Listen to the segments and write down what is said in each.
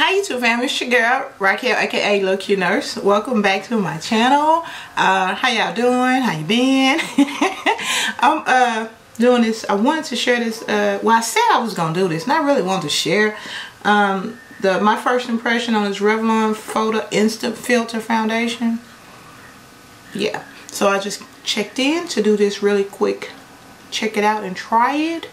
Hi YouTube family, it's your girl Raquel aka Lilcutenurse. Welcome back to my channel. How y'all doing? How you been? I'm doing this. I wanted to share this. Well, I said I was gonna do this, and I really wanted to share my first impression on this Revlon Photoready Insta-Filter foundation. Yeah, so I just checked in to do this really quick. Check it out and try it.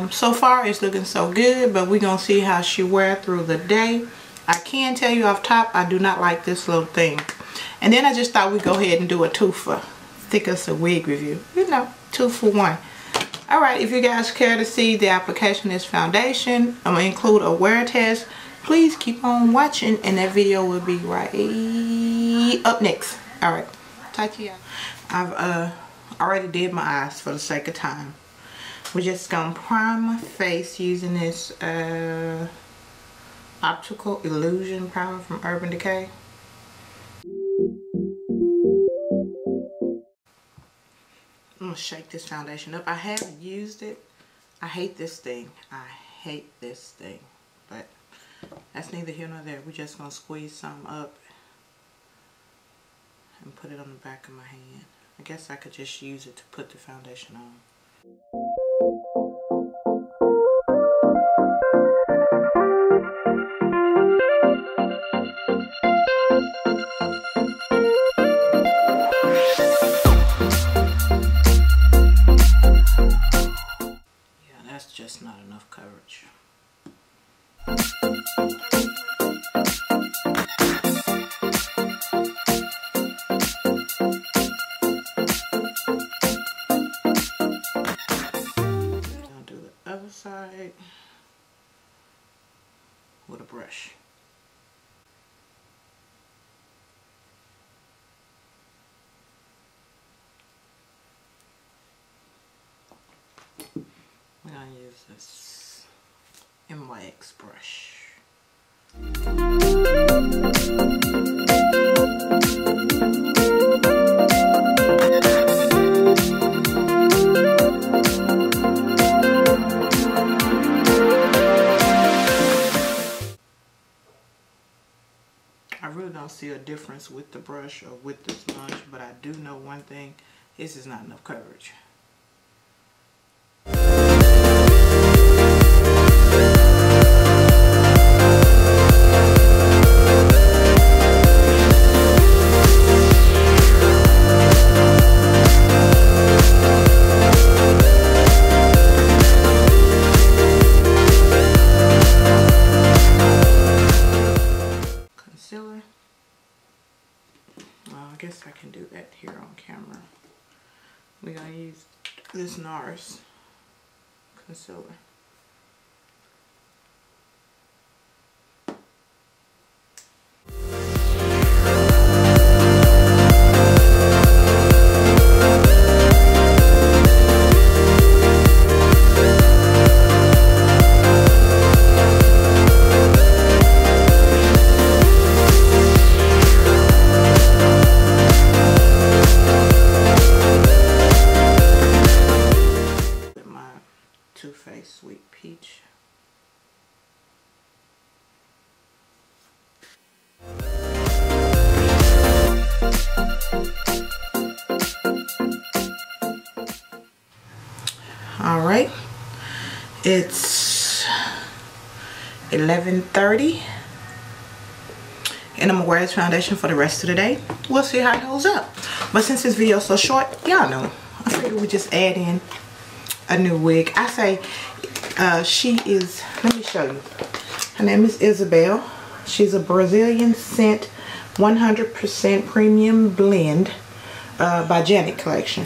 So far it's looking so good, but we're gonna see how she wear through the day. I can tell you off top, I do not like this little thing. And then I just thought we'd go ahead and do a 2 for thick as a wig review. You know, 2 for 1. Alright, if you guys care to see the application of this foundation, I'm gonna include a wear test. Please keep on watching, and that video will be right up next. Alright, talk to y'all. I've already did my eyes for the sake of time. We're just gonna prime my face using this optical illusion primer from Urban Decay. I'm gonna shake this foundation up. I haven't used it. I hate this thing. I hate this thing. But that's neither here nor there. We're just gonna squeeze some up and put it on the back of my hand. I guess I could just use it to put the foundation on. That's just not enough coverage. I'll do the other side with a brush. I'm going to use this NYX brush. I really don't see a difference with the brush or with the sponge, but I do know one thing: this is not enough coverage. I guess I can do that here on camera. We're going to use this NARS concealer. Sweet peach. All right, it's 11:30, and I'm gonna wear this foundation for the rest of the day. We'll see how it holds up. But since this video is so short, y'all know, I figured we just add in a new wig. I say she is, let me show you. Her name is Isabella. She's a Brazilian scent 100% premium blend by Janet collection.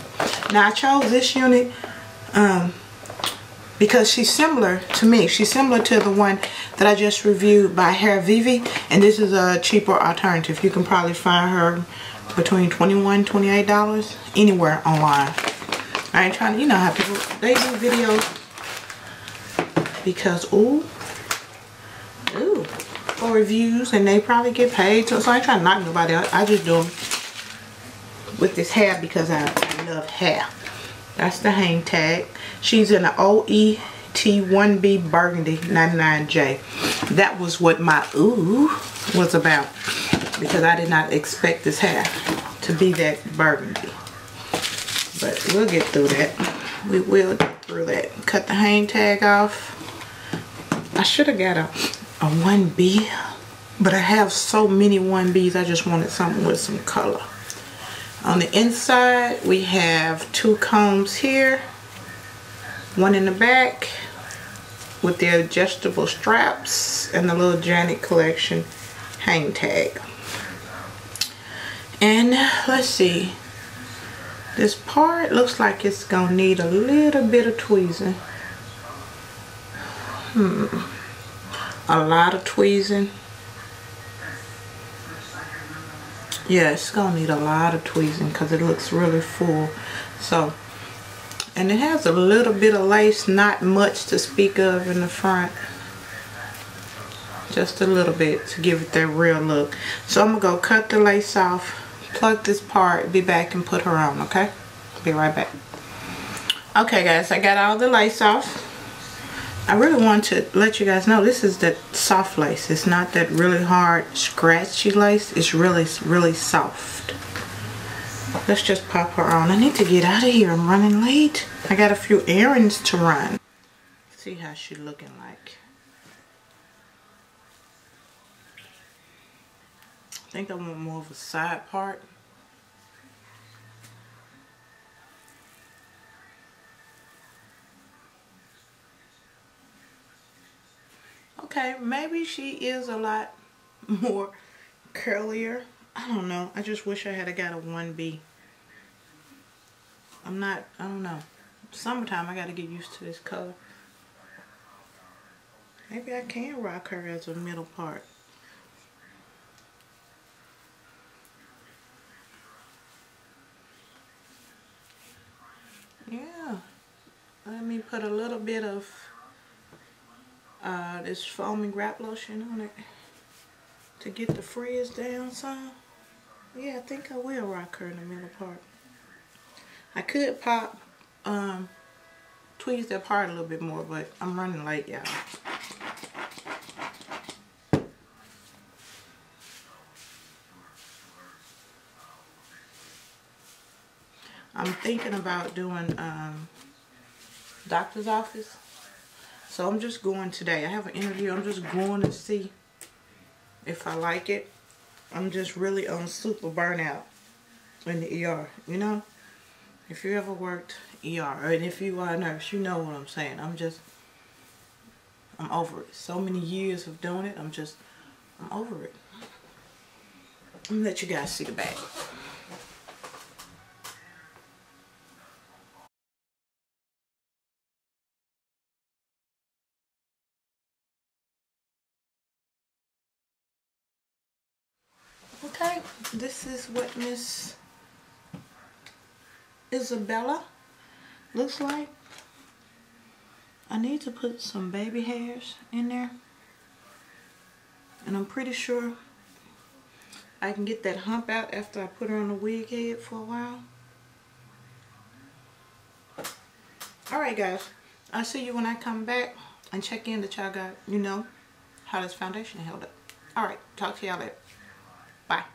Now I chose this unit because she's similar to me. She's similar to the one that I just reviewed by Hair Vivi, and this is a cheaper alternative. You can probably find her between $21, $28 anywhere online. I ain't trying to, you know how people, they do videos because, ooh, for reviews, and they probably get paid. So I ain't trying to knock nobody out. I just do them with this hair because I love hair. That's the hang tag. She's in the OE T1B Burgundy 99J. That was what my ooh was about, because I did not expect this hair to be that burgundy. But we'll get through that. We will get through that. Cut the hang tag off. I should have got a 1B, but I have so many 1Bs. I just wanted something with some color. On the inside, we have 2 combs here. One in the back with the adjustable straps and the little Janet Collection hang tag. And let's see. This part looks like it's gonna need a little bit of tweezing. A lot of tweezing. Yeah, it's gonna need a lot of tweezing because it looks really full. So, and it has a little bit of lace, not much to speak of in the front. Just a little bit to give it that real look. So I'm gonna go cut the lace off, plug this part, be back and put her on, okay? Be right back. Okay guys, I got all the lace off. I really want to let you guys know this is that soft lace. It's not that really hard, scratchy lace. It's really, really soft. Let's just pop her on. I need to get out of here. I'm running late. I got a few errands to run. See how she's looking like. I think I want more of a side part. Okay, maybe she is a lot more curlier. I don't know. I just wish I had got a 1B. I don't know. Summertime, I gotta get used to this color. Maybe I can rock her as a middle part. Yeah. Let me put a little bit of this foaming wrap lotion on it to get the frizz down some. Yeah, I think I will rock her in the middle part. I could pop, tweeze that part a little bit more, but I'm running late, y'all. I'm thinking about doing doctor's office. So I'm just going today. I have an interview. I'm just going to see if I like it. I'm just really on super burnout in the ER, you know? If you ever worked ER, and if you are a nurse, you know what I'm saying. I'm over it. So many years of doing it, I'm over it. I'm gonna let you guys see the bag. Okay, this is what Miss Isabella looks like. I need to put some baby hairs in there, and I'm pretty sure I can get that hump out after I put her on the wig head for a while. Alright guys, I'll see you when I come back and check in that y'all got, you know, how this foundation held up. Alright, talk to y'all later. Bye.